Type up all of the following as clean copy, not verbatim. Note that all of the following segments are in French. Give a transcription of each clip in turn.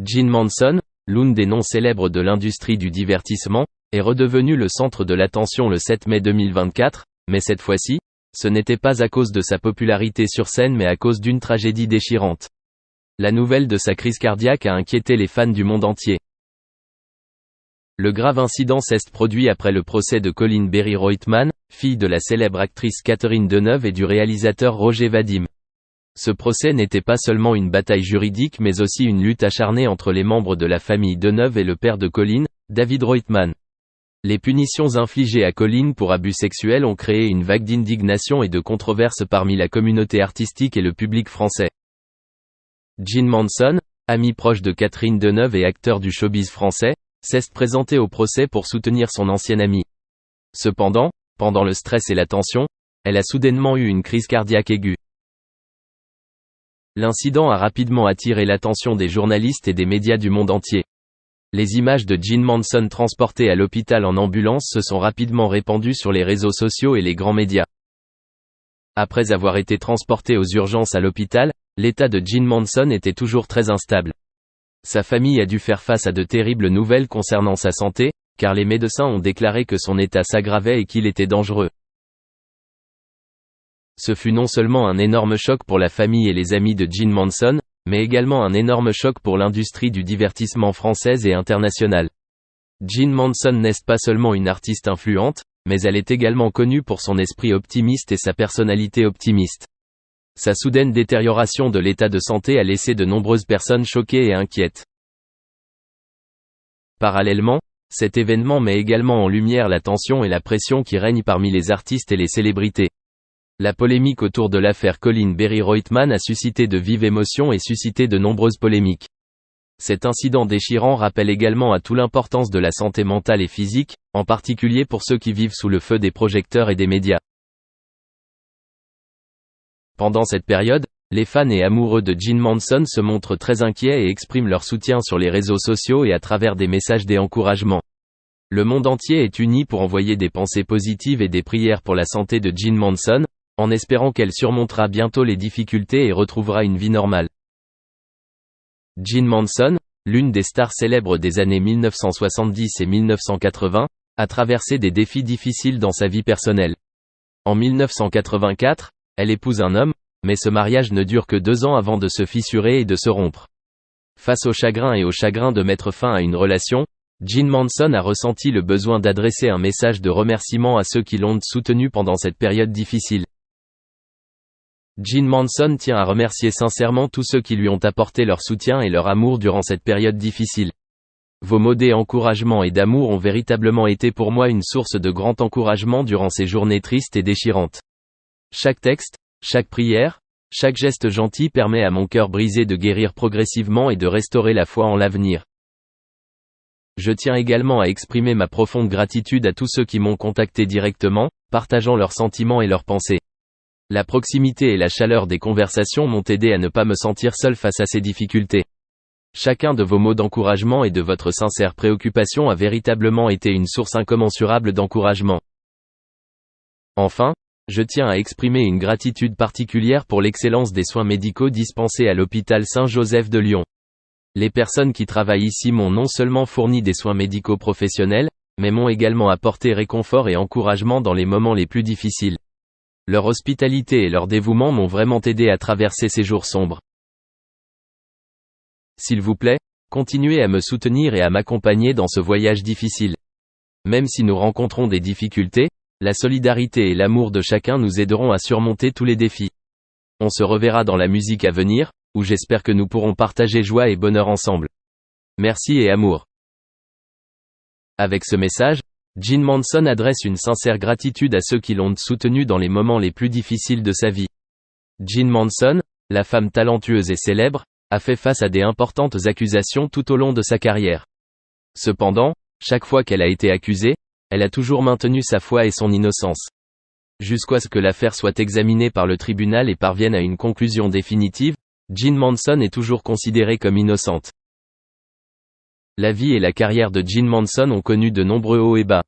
Jean Manson, l'une des noms célèbres de l'industrie du divertissement, est redevenu le centre de l'attention le 7 mai 2024, mais cette fois-ci, ce n'était pas à cause de sa popularité sur scène mais à cause d'une tragédie déchirante. La nouvelle de sa crise cardiaque a inquiété les fans du monde entier. Le grave incident s'est produit après le procès de Colin Berry Reutemann, fille de la célèbre actrice Catherine Deneuve et du réalisateur Roger Vadim. Ce procès n'était pas seulement une bataille juridique mais aussi une lutte acharnée entre les membres de la famille Deneuve et le père de Colin, David Reutemann. Les punitions infligées à Colin pour abus sexuels ont créé une vague d'indignation et de controverse parmi la communauté artistique et le public français. Jean Manson, ami proche de Catherine Deneuve et acteur du showbiz français, s'est présenté au procès pour soutenir son ancienne amie. Cependant, pendant le stress et la tension, elle a soudainement eu une crise cardiaque aiguë. L'incident a rapidement attiré l'attention des journalistes et des médias du monde entier. Les images de Jean Manson transporté à l'hôpital en ambulance se sont rapidement répandues sur les réseaux sociaux et les grands médias. Après avoir été transporté aux urgences à l'hôpital, l'état de Jean Manson était toujours très instable. Sa famille a dû faire face à de terribles nouvelles concernant sa santé, car les médecins ont déclaré que son état s'aggravait et qu'il était dangereux. Ce fut non seulement un énorme choc pour la famille et les amis de Jean Manson, mais également un énorme choc pour l'industrie du divertissement française et internationale. Jean Manson n'est pas seulement une artiste influente, mais elle est également connue pour son esprit optimiste et sa personnalité optimiste. Sa soudaine détérioration de l'état de santé a laissé de nombreuses personnes choquées et inquiètes. Parallèlement, cet événement met également en lumière la tension et la pression qui règnent parmi les artistes et les célébrités. La polémique autour de l'affaire Colin Berry Reutemann a suscité de vives émotions et suscité de nombreuses polémiques. Cet incident déchirant rappelle également à tout l'importance de la santé mentale et physique, en particulier pour ceux qui vivent sous le feu des projecteurs et des médias. Pendant cette période, les fans et amoureux de Jean Manson se montrent très inquiets et expriment leur soutien sur les réseaux sociaux et à travers des messages d'encouragement. Le monde entier est uni pour envoyer des pensées positives et des prières pour la santé de Jean Manson, en espérant qu'elle surmontera bientôt les difficultés et retrouvera une vie normale. Jean Manson, l'une des stars célèbres des années 1970 et 1980, a traversé des défis difficiles dans sa vie personnelle. En 1984, elle épouse un homme, mais ce mariage ne dure que 2 ans avant de se fissurer et de se rompre. Face au chagrin de mettre fin à une relation, Jean Manson a ressenti le besoin d'adresser un message de remerciement à ceux qui l'ont soutenu pendant cette période difficile. Jean Manson tient à remercier sincèrement tous ceux qui lui ont apporté leur soutien et leur amour durant cette période difficile. Vos mots d'encouragement et d'amour ont véritablement été pour moi une source de grand encouragement durant ces journées tristes et déchirantes. Chaque texte, chaque prière, chaque geste gentil permet à mon cœur brisé de guérir progressivement et de restaurer la foi en l'avenir. Je tiens également à exprimer ma profonde gratitude à tous ceux qui m'ont contacté directement, partageant leurs sentiments et leurs pensées. La proximité et la chaleur des conversations m'ont aidé à ne pas me sentir seul face à ces difficultés. Chacun de vos mots d'encouragement et de votre sincère préoccupation a véritablement été une source incommensurable d'encouragement. Enfin, je tiens à exprimer une gratitude particulière pour l'excellence des soins médicaux dispensés à l'hôpital Saint-Joseph de Lyon. Les personnes qui travaillent ici m'ont non seulement fourni des soins médicaux professionnels, mais m'ont également apporté réconfort et encouragement dans les moments les plus difficiles. Leur hospitalité et leur dévouement m'ont vraiment aidé à traverser ces jours sombres. S'il vous plaît, continuez à me soutenir et à m'accompagner dans ce voyage difficile. Même si nous rencontrons des difficultés, la solidarité et l'amour de chacun nous aideront à surmonter tous les défis. On se reverra dans la musique à venir, où j'espère que nous pourrons partager joie et bonheur ensemble. Merci et amour. Avec ce message, Jean Manson adresse une sincère gratitude à ceux qui l'ont soutenu dans les moments les plus difficiles de sa vie. Jean Manson, la femme talentueuse et célèbre, a fait face à des importantes accusations tout au long de sa carrière. Cependant, chaque fois qu'elle a été accusée, elle a toujours maintenu sa foi et son innocence. Jusqu'à ce que l'affaire soit examinée par le tribunal et parvienne à une conclusion définitive, Jean Manson est toujours considérée comme innocente. La vie et la carrière de Jean Manson ont connu de nombreux hauts et bas.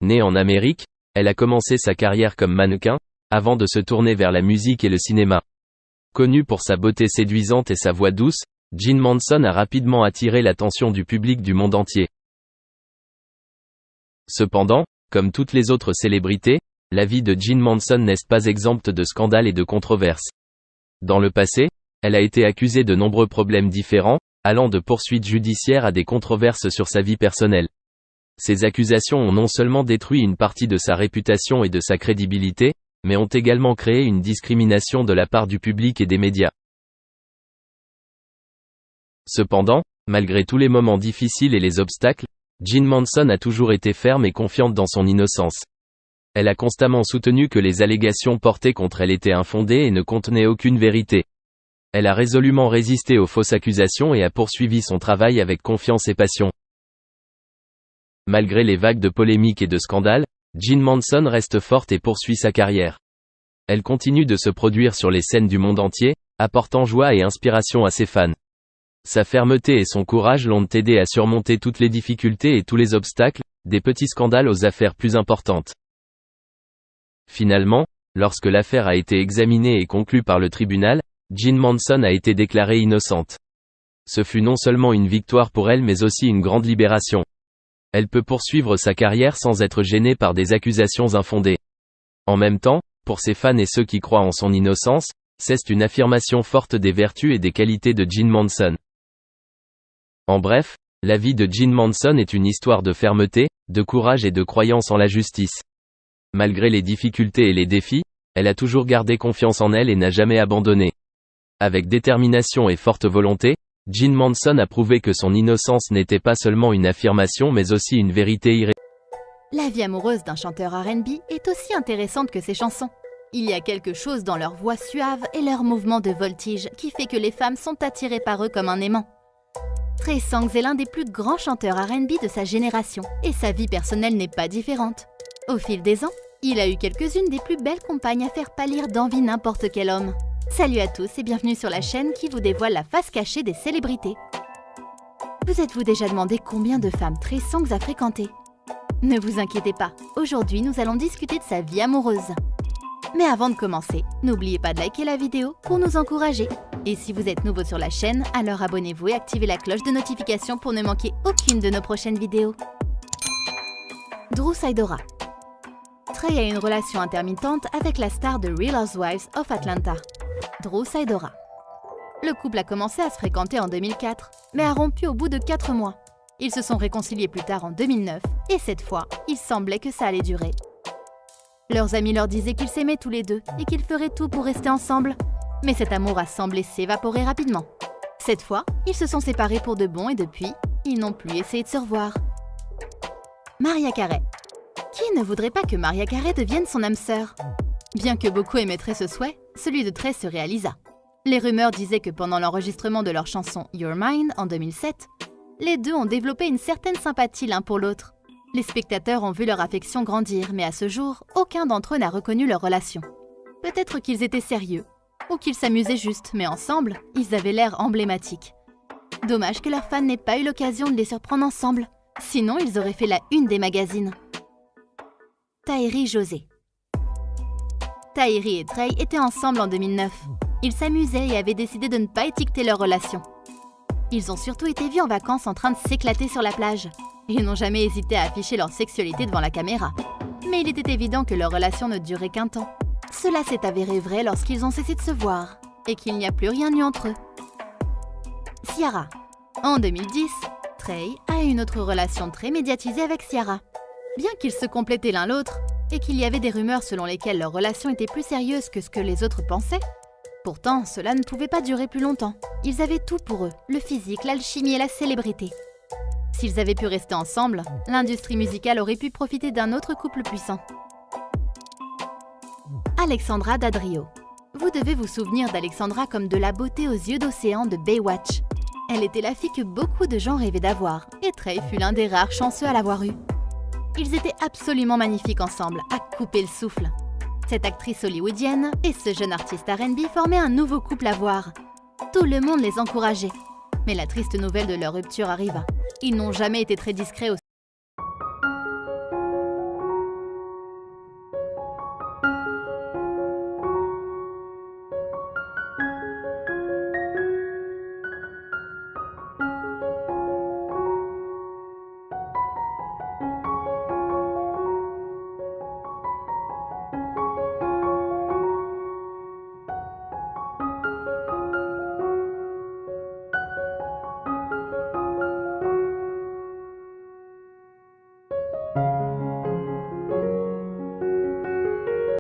Née en Amérique, elle a commencé sa carrière comme mannequin, avant de se tourner vers la musique et le cinéma. Connue pour sa beauté séduisante et sa voix douce, Jean Manson a rapidement attiré l'attention du public du monde entier. Cependant, comme toutes les autres célébrités, la vie de Jean Manson n'est pas exempte de scandales et de controverses. Dans le passé, elle a été accusée de nombreux problèmes différents, allant de poursuites judiciaires à des controverses sur sa vie personnelle. Ces accusations ont non seulement détruit une partie de sa réputation et de sa crédibilité, mais ont également créé une discrimination de la part du public et des médias. Cependant, malgré tous les moments difficiles et les obstacles, Jean Manson a toujours été ferme et confiante dans son innocence. Elle a constamment soutenu que les allégations portées contre elle étaient infondées et ne contenaient aucune vérité. Elle a résolument résisté aux fausses accusations et a poursuivi son travail avec confiance et passion. Malgré les vagues de polémiques et de scandales, Jean Manson reste forte et poursuit sa carrière. Elle continue de se produire sur les scènes du monde entier, apportant joie et inspiration à ses fans. Sa fermeté et son courage l'ont aidé à surmonter toutes les difficultés et tous les obstacles, des petits scandales aux affaires plus importantes. Finalement, lorsque l'affaire a été examinée et conclue par le tribunal, Jean Manson a été déclarée innocente. Ce fut non seulement une victoire pour elle mais aussi une grande libération. Elle peut poursuivre sa carrière sans être gênée par des accusations infondées. En même temps, pour ses fans et ceux qui croient en son innocence, c'est une affirmation forte des vertus et des qualités de Jean Manson. En bref, la vie de Jean Manson est une histoire de fermeté, de courage et de croyance en la justice. Malgré les difficultés et les défis, elle a toujours gardé confiance en elle et n'a jamais abandonné. Avec détermination et forte volonté, Jean Manson a prouvé que son innocence n'était pas seulement une affirmation mais aussi une vérité irrévocable. La vie amoureuse d'un chanteur R&B est aussi intéressante que ses chansons. Il y a quelque chose dans leur voix suave et leur mouvement de voltige qui fait que les femmes sont attirées par eux comme un aimant. Trey Songz est l'un des plus grands chanteurs R&B de sa génération et sa vie personnelle n'est pas différente. Au fil des ans, il a eu quelques-unes des plus belles compagnes à faire pâlir d'envie n'importe quel homme. Salut à tous et bienvenue sur la chaîne qui vous dévoile la face cachée des célébrités. Vous êtes-vous déjà demandé combien de femmes Trey Songz a fréquenté? Ne vous inquiétez pas, aujourd'hui nous allons discuter de sa vie amoureuse. Mais avant de commencer, n'oubliez pas de liker la vidéo pour nous encourager. Et si vous êtes nouveau sur la chaîne, alors abonnez-vous et activez la cloche de notification pour ne manquer aucune de nos prochaines vidéos. Drew Sidora. Trey a une relation intermittente avec la star de Real Housewives of Atlanta, Drew Sidora. Le couple a commencé à se fréquenter en 2004, mais a rompu au bout de 4 mois. Ils se sont réconciliés plus tard en 2009, et cette fois, il semblait que ça allait durer. Leurs amis leur disaient qu'ils s'aimaient tous les deux et qu'ils feraient tout pour rester ensemble, mais cet amour a semblé s'évaporer rapidement. Cette fois, ils se sont séparés pour de bon et depuis, ils n'ont plus essayé de se revoir. Mariah Carey. Qui ne voudrait pas que Mariah Carey devienne son âme sœur? Bien que beaucoup émettraient ce souhait, celui de Trey se réalisa. Les rumeurs disaient que pendant l'enregistrement de leur chanson You're Mine en 2007, les deux ont développé une certaine sympathie l'un pour l'autre. Les spectateurs ont vu leur affection grandir, mais à ce jour, aucun d'entre eux n'a reconnu leur relation. Peut-être qu'ils étaient sérieux, ou qu'ils s'amusaient juste, mais ensemble, ils avaient l'air emblématiques. Dommage que leurs fans n'aient pas eu l'occasion de les surprendre ensemble, sinon ils auraient fait la une des magazines. Taïri José. Taïri et Trey étaient ensemble en 2009. Ils s'amusaient et avaient décidé de ne pas étiqueter leur relation. Ils ont surtout été vus en vacances en train de s'éclater sur la plage. Ils n'ont jamais hésité à afficher leur sexualité devant la caméra. Mais il était évident que leur relation ne durait qu'un temps. Cela s'est avéré vrai lorsqu'ils ont cessé de se voir et qu'il n'y a plus rien eu entre eux. Ciara. En 2010, Trey a eu une autre relation très médiatisée avec Ciara. Bien qu'ils se complétaient l'un l'autre et qu'il y avait des rumeurs selon lesquelles leur relation était plus sérieuse que ce que les autres pensaient, pourtant cela ne pouvait pas durer plus longtemps. Ils avaient tout pour eux, le physique, l'alchimie et la célébrité. S'ils avaient pu rester ensemble, l'industrie musicale aurait pu profiter d'un autre couple puissant. Alexandra Daddario. Vous devez vous souvenir d'Alexandra comme de la beauté aux yeux d'océan de Baywatch. Elle était la fille que beaucoup de gens rêvaient d'avoir, et Trey fut l'un des rares chanceux à l'avoir eue. Ils étaient absolument magnifiques ensemble, à couper le souffle. Cette actrice hollywoodienne et ce jeune artiste R&B formaient un nouveau couple à voir. Tout le monde les encourageait. Mais la triste nouvelle de leur rupture arriva. Ils n'ont jamais été très discrets au